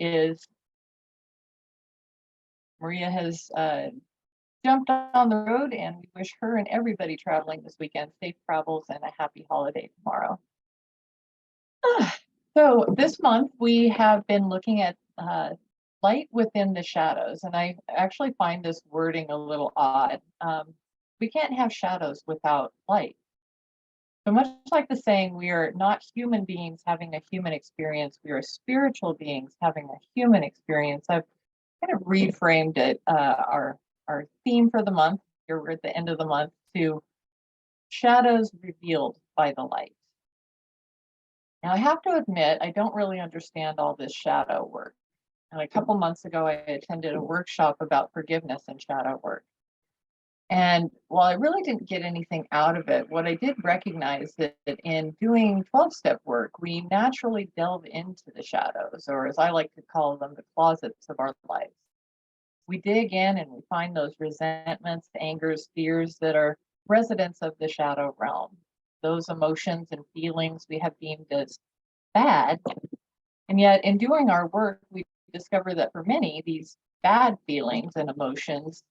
is Maria has jumped on the road, and we wish her and everybody traveling this weekend safe travels and a happy holiday tomorrow. So this month we have been looking at light within the shadows, and I actually find this wording a little odd. We can't have shadows without light. So much like the saying, we are not human beings having a human experience, we are spiritual beings having a human experience. I've kind of reframed it, our theme for the month, here we're at the end of the month, to shadows revealed by the light. Now I have to admit, I don't really understand all this shadow work. And a couple months ago, I attended a workshop about forgiveness and shadow work. And while I really didn't get anything out of it, what I did recognize that in doing 12-step work, we naturally delve into the shadows, or as I like to call them, the closets of our lives. We dig in and we find those resentments, angers, fears that are residents of the shadow realm. Those emotions and feelings we have deemed as bad. And yet in doing our work, we discover that for many, these bad feelings and emotions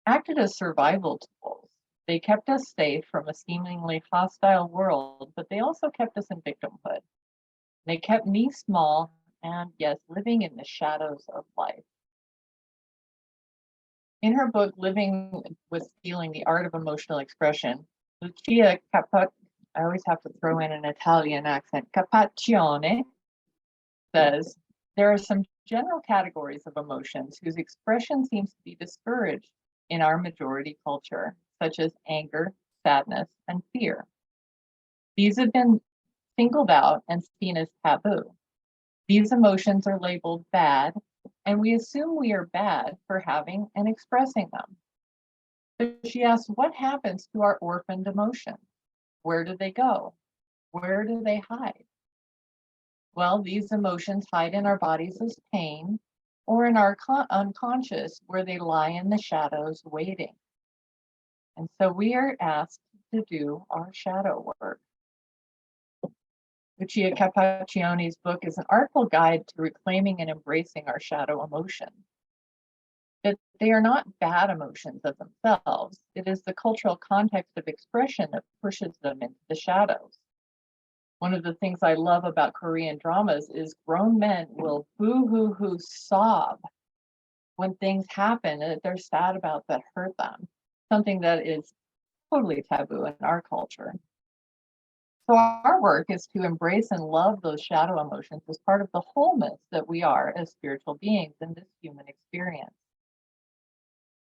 acted as survival tools. They kept us safe from a seemingly hostile world, but they also kept us in victimhood. They kept me small and, yes, living in the shadows of life. In her book, Living with Feeling, The Art of Emotional Expression, Lucia Capat, I always have to throw in an Italian accent, Capaccione, says, there are some general categories of emotions whose expression seems to be discouraged in our majority culture, such as anger, sadness, and fear. These have been singled out and seen as taboo. These emotions are labeled bad, and we assume we are bad for having and expressing them. But she asks, what happens to our orphaned emotions? Where do they go? Where do they hide? Well, these emotions hide in our bodies as pain, or in our unconscious, where they lie in the shadows waiting. And so we are asked to do our shadow work. Lucia Capaccione's book is an artful guide to reclaiming and embracing our shadow emotions. That they are not bad emotions of themselves. It is the cultural context of expression that pushes them into the shadows. One of the things I love about Korean dramas is grown men will boo-hoo-hoo sob when things happen that they're sad about that hurt them, something that is totally taboo in our culture. So our work is to embrace and love those shadow emotions as part of the wholeness that we are as spiritual beings in this human experience.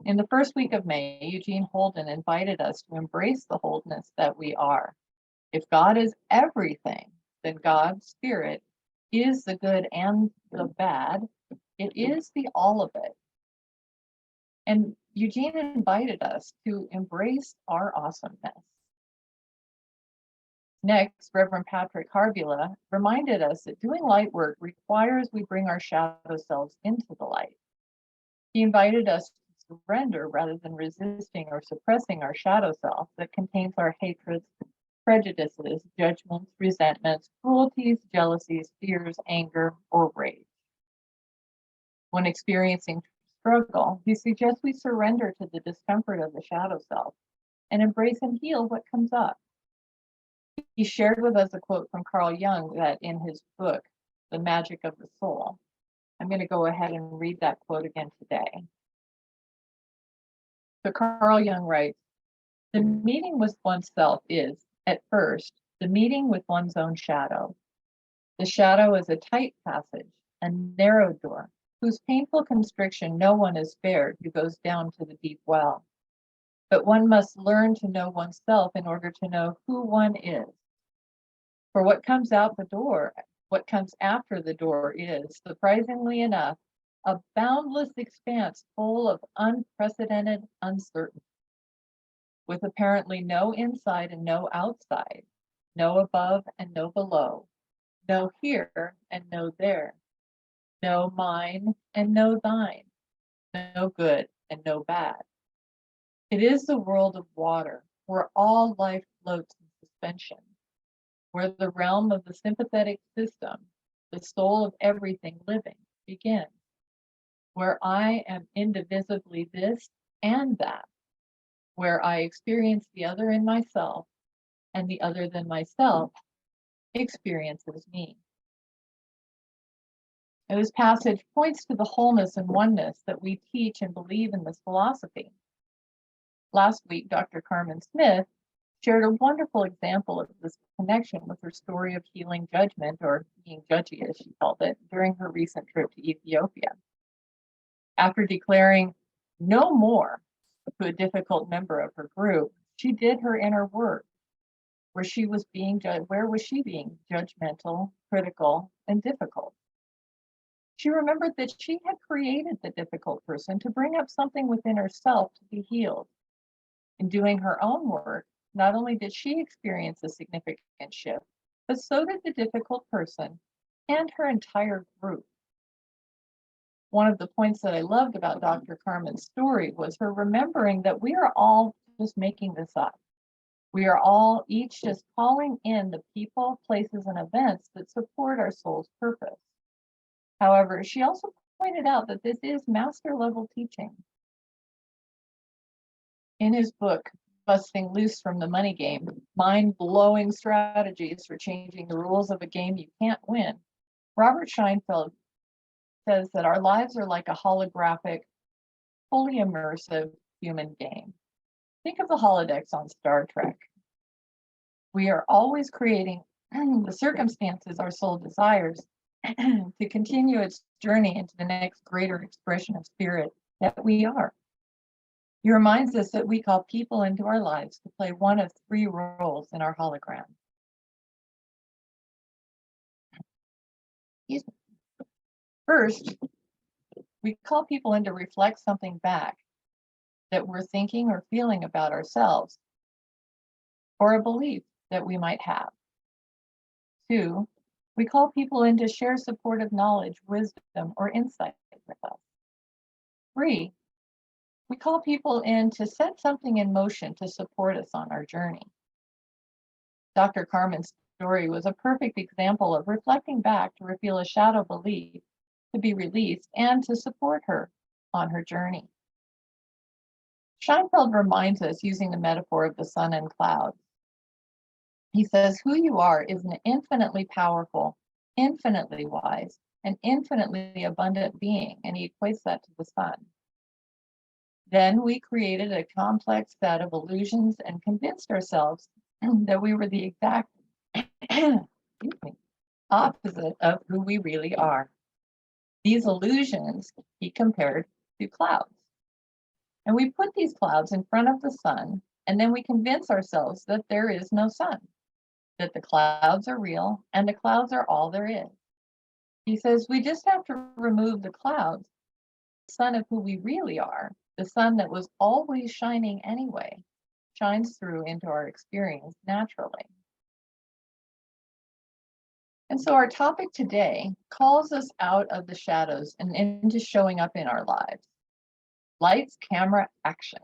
In the first week of May, Eugene Holden invited us to embrace the wholeness that we are. If God is everything, then God's spirit is the good and the bad. It is the all of it. And Eugene invited us to embrace our awesomeness. Next, Reverend Patrick Harvila reminded us that doing light work requires we bring our shadow selves into the light. He invited us to surrender rather than resisting or suppressing our shadow self that contains our hatreds, prejudices, judgments, resentments, cruelties, jealousies, fears, anger, or rage. When experiencing struggle, he suggests we surrender to the discomfort of the shadow self and embrace and heal what comes up. He shared with us a quote from Carl Jung that in his book, The Magic of the Soul. I'm going to go ahead and read that quote again today. So Carl Jung writes, the meeting with oneself is, at first, the meeting with one's own shadow. The shadow is a tight passage, a narrow door, whose painful constriction no one is spared who goes down to the deep well. But one must learn to know oneself in order to know who one is. For what comes out the door, what comes after the door is, surprisingly enough, a boundless expanse full of unprecedented uncertainty, with apparently no inside and no outside, no above and no below, no here and no there, no mine and no thine, no good and no bad. It is the world of water, where all life floats in suspension, where the realm of the sympathetic system, the soul of everything living, begins, where I am indivisibly this and that, where I experience the other in myself and the other than myself experiences me. And this passage points to the wholeness and oneness that we teach and believe in this philosophy. Last week, Dr. Carmen Smith shared a wonderful example of this connection with her story of healing judgment, or being judgy, as she called it, during her recent trip to Ethiopia. After declaring no more to a difficult member of her group, she did her inner work, where she was being where was she being judgmental, critical, and difficult? She remembered that she had created the difficult person to bring up something within herself to be healed. In doing her own work, not only did she experience a significant shift, but so did the difficult person and her entire group. One of the points that I loved about Dr. Carmen's story was her remembering that we are all just making this up. We are all each just calling in the people, places, and events that support our soul's purpose. However, she also pointed out that this is master level teaching. In his book, Busting Loose from the Money Game, Mind-Blowing Strategies for Changing the Rules of a Game You Can't Win, Robert Scheinfeld says that our lives are like a holographic, fully immersive human game. Think of the holodecks on Star Trek. We are always creating the circumstances our soul desires to continue its journey into the next greater expression of spirit that we are. He reminds us that we call people into our lives to play one of three roles in our hologram. First, we call people in to reflect something back that we're thinking or feeling about ourselves, or a belief that we might have. Two, we call people in to share supportive knowledge, wisdom, or insight with us. Three, we call people in to set something in motion to support us on our journey. Dr. Carmen's story was a perfect example of reflecting back to reveal a shadow belief to be released and to support her on her journey. Scheinfeld reminds us using the metaphor of the sun and clouds. He says, who you are is an infinitely powerful, infinitely wise, and infinitely abundant being, and he equates that to the sun. Then we created a complex set of illusions and convinced ourselves that we were the exact opposite of who we really are. These illusions he compared to clouds. And we put these clouds in front of the sun, and then we convince ourselves that there is no sun, that the clouds are real, and the clouds are all there is. He says we just have to remove the clouds, the sun of who we really are, the sun that was always shining anyway, shines through into our experience naturally. And so our topic today calls us out of the shadows and into showing up in our lives. Lights, camera, action.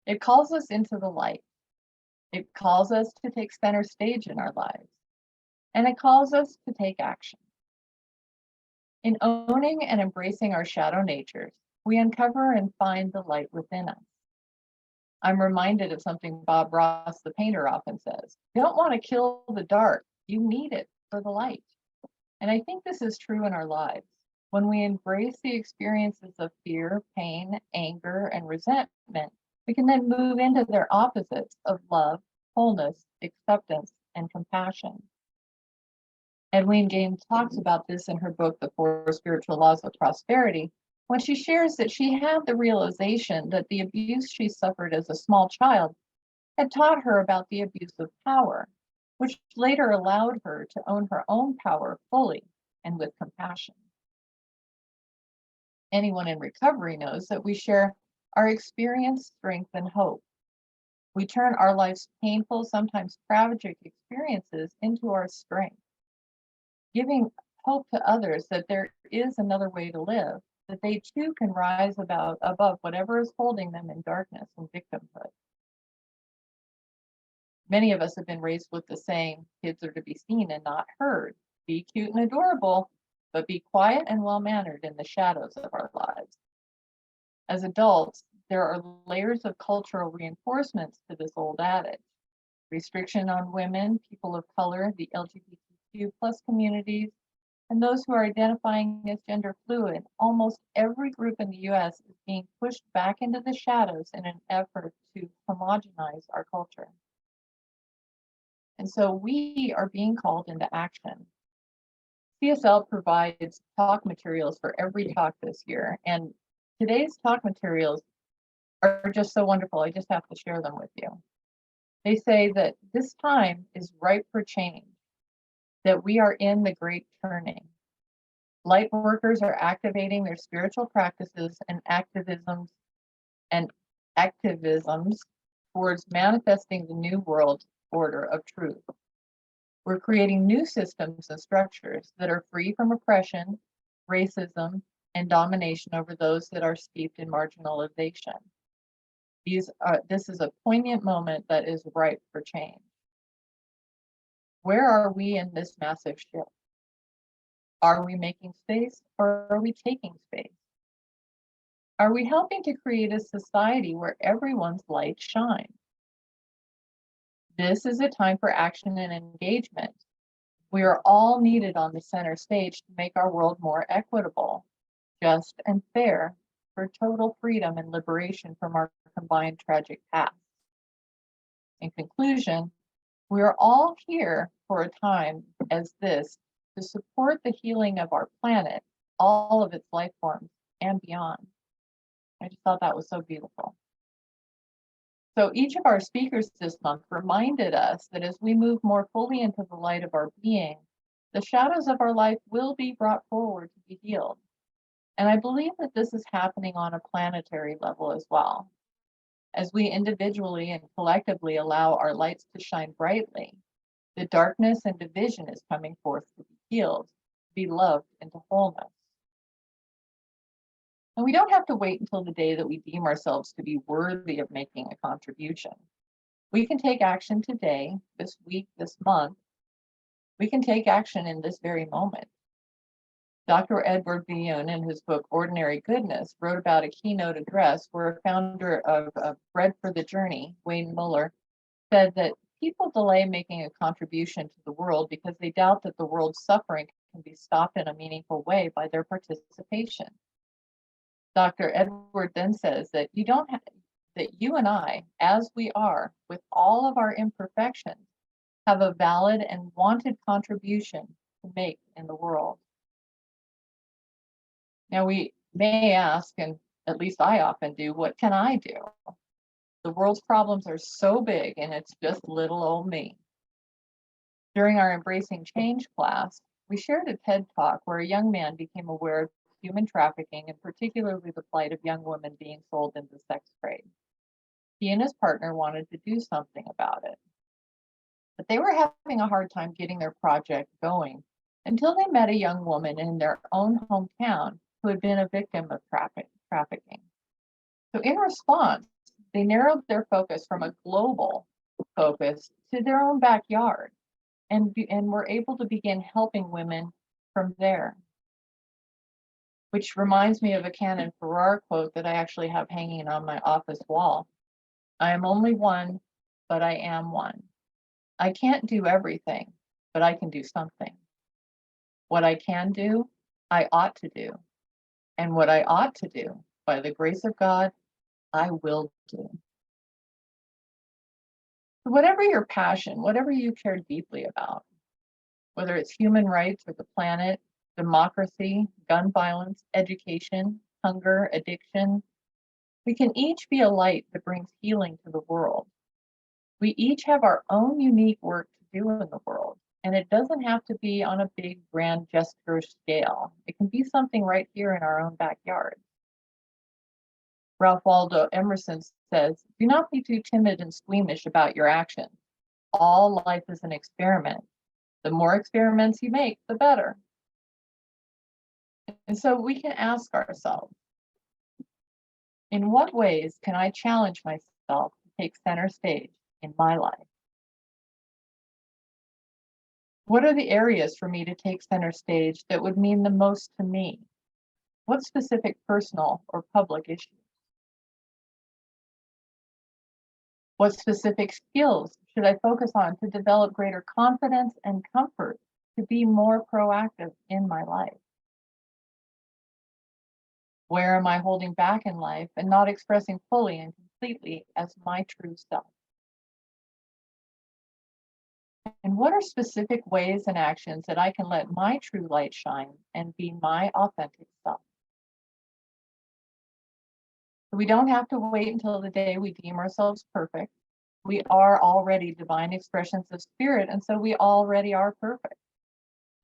It calls us into the light. It calls us to take center stage in our lives. And it calls us to take action. In owning and embracing our shadow natures, we uncover and find the light within us. I'm reminded of something Bob Ross, the painter, often says. You don't want to kill the dark. You need it for the light. And I think this is true in our lives. When we embrace the experiences of fear, pain, anger, and resentment, we can then move into their opposites of love, wholeness, acceptance, and compassion. Edwene Gaines talks about this in her book, The Four Spiritual Laws of Prosperity, when she shares that she had the realization that the abuse she suffered as a small child had taught her about the abuse of power, which later allowed her to own her own power fully and with compassion. Anyone in recovery knows that we share our experience, strength, and hope. We turn our life's painful, sometimes tragic experiences into our strength, giving hope to others that there is another way to live, that they too can rise above whatever is holding them in darkness and victimhood. Many of us have been raised with the saying, kids are to be seen and not heard. Be cute and adorable, but be quiet and well-mannered in the shadows of our lives. As adults, there are layers of cultural reinforcements to this old adage. Restriction on women, people of color, the LGBTQ plus communities, and those who are identifying as gender fluid. Almost every group in the US is being pushed back into the shadows in an effort to homogenize our culture. And so we are being called into action. CSL provides talk materials for every talk this year, and today's talk materials are just so wonderful. I just have to share them with you. They say that this time is ripe for change, that we are in the great turning. Light workers are activating their spiritual practices and activisms towards manifesting the new world order of truth. We're creating new systems and structures that are free from oppression, racism, and domination over those that are steeped in marginalization. This is a poignant moment that is ripe for change. Where are we in this massive shift? Are we making space or are we taking space? Are we helping to create a society where everyone's light shines? This is a time for action and engagement. We are all needed on the center stage to make our world more equitable, just, and fair for total freedom and liberation from our combined tragic past. In conclusion, we are all here for a time as this to support the healing of our planet, all of its life forms, and beyond. I just thought that was so beautiful. So each of our speakers this month reminded us that as we move more fully into the light of our being, the shadows of our life will be brought forward to be healed. And I believe that this is happening on a planetary level as well. As we individually and collectively allow our lights to shine brightly, the darkness and division is coming forth to be healed, to be loved into wholeness. And we don't have to wait until the day that we deem ourselves to be worthy of making a contribution. We can take action today, this week, this month. We can take action in this very moment. Dr. Edward Billon, in his book, Ordinary Goodness, wrote about a keynote address where a founder of Bread for the Journey, Wayne Muller, said that people delay making a contribution to the world because they doubt that the world's suffering can be stopped in a meaningful way by their participation. Dr. Edward then says that that you and I, as we are, with all of our imperfections, have a valid and wanted contribution to make in the world. Now we may ask, and at least I often do, what can I do? The world's problems are so big and it's just little old me. During our Embracing Change class, we shared a TED Talk where a young man became aware of human trafficking and particularly the plight of young women being sold into sex trade. He and his partner wanted to do something about it, but they were having a hard time getting their project going until they met a young woman in their own hometown who had been a victim of trafficking. So in response, they narrowed their focus from a global focus to their own backyard and were able to begin helping women from there. Which reminds me of a Canon Farrar quote that I actually have hanging on my office wall. I am only one, but I am one. I can't do everything, but I can do something. What I can do, I ought to do. And what I ought to do, by the grace of God, I will do. Whatever your passion, whatever you care deeply about, whether it's human rights or the planet, democracy, gun violence, education, hunger, addiction, we can each be a light that brings healing to the world. We each have our own unique work to do in the world, and it doesn't have to be on a big, grand gesture scale. It can be something right here in our own backyard. Ralph Waldo Emerson says, do not be too timid and squeamish about your actions. All life is an experiment. The more experiments you make, the better. And so we can ask ourselves, in what ways can I challenge myself to take center stage in my life? What are the areas for me to take center stage that would mean the most to me? What specific personal or public issues? What specific skills should I focus on to develop greater confidence and comfort to be more proactive in my life? Where am I holding back in life and not expressing fully and completely as my true self? And what are specific ways and actions that I can let my true light shine and be my authentic self? We don't have to wait until the day we deem ourselves perfect. We are already divine expressions of spirit, and so we already are perfect,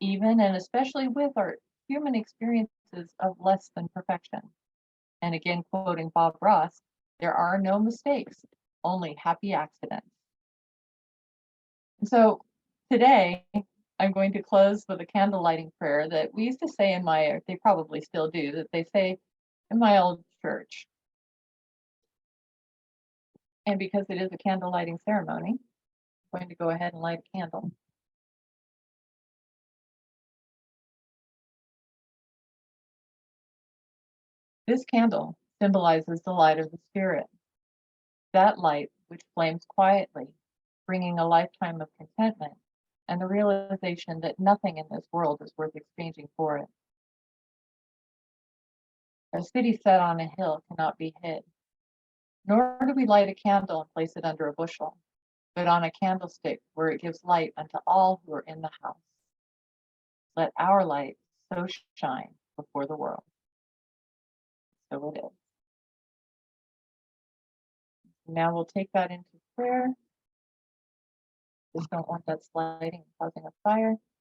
even and especially with our human experiences of less than perfection. And again, quoting Bob Ross, there are no mistakes, only happy accidents. And so today, I'm going to close with a candle lighting prayer that we used to say in my, they probably still do, that they say in my old church. And because it is a candle lighting ceremony, I'm going to go ahead and light a candle. This candle symbolizes the light of the Spirit, that light which flames quietly, bringing a lifetime of contentment and the realization that nothing in this world is worth exchanging for it. A city set on a hill cannot be hid, nor do we light a candle and place it under a bushel, but on a candlestick where it gives light unto all who are in the house. Let our light so shine before the world. So it is. Now we'll take that into prayer. Just don't want that sliding and causing a fire.